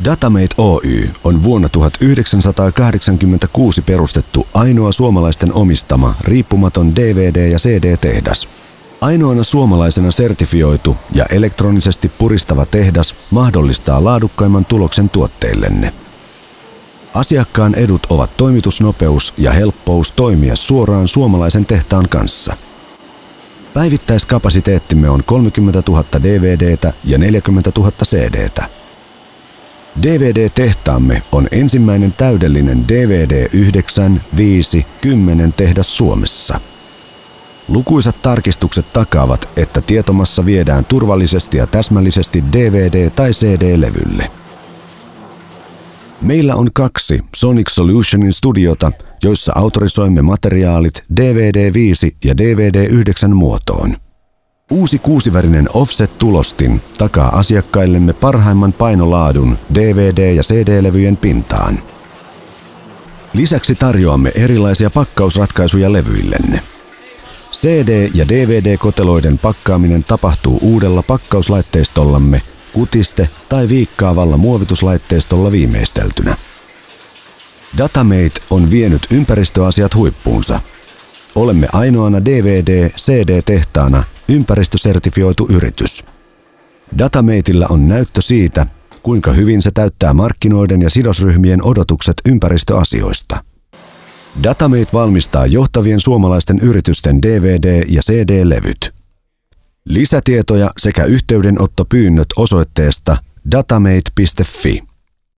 Datamate Oy on vuonna 1986 perustettu ainoa suomalaisten omistama riippumaton DVD- ja CD-tehdas. Ainoana suomalaisena sertifioitu ja elektronisesti puristava tehdas mahdollistaa laadukkaimman tuloksen tuotteillenne. Asiakkaan edut ovat toimitusnopeus ja helppous toimia suoraan suomalaisen tehtaan kanssa. Päivittäiskapasiteettimme on 30 000 DVD:tä ja 40 000 CD:tä. DVD-tehtaamme on ensimmäinen täydellinen DVD 9, 5, 10 tehdas Suomessa. Lukuisat tarkistukset takaavat, että tietomassa viedään turvallisesti ja täsmällisesti DVD- tai CD-levylle. Meillä on 2 Sonic Solutionin studiota, joissa autorisoimme materiaalit DVD 5 ja DVD 9 muotoon. Uusi 6-värinen offset-tulostin takaa asiakkaillemme parhaimman painolaadun DVD- ja CD-levyjen pintaan. Lisäksi tarjoamme erilaisia pakkausratkaisuja levyillenne. CD- ja DVD-koteloiden pakkaaminen tapahtuu uudella pakkauslaitteistollamme, kutiste- tai viikkaavalla muovituslaitteistolla viimeisteltynä. Datamate on vienyt ympäristöasiat huippuunsa. Olemme ainoana DVD-CD-tehtaana ympäristösertifioitu yritys. Datamatella on näyttö siitä, kuinka hyvin se täyttää markkinoiden ja sidosryhmien odotukset ympäristöasioista. Datamate valmistaa johtavien suomalaisten yritysten DVD- ja CD-levyt. Lisätietoja sekä yhteydenottopyynnöt osoitteesta datamate.fi.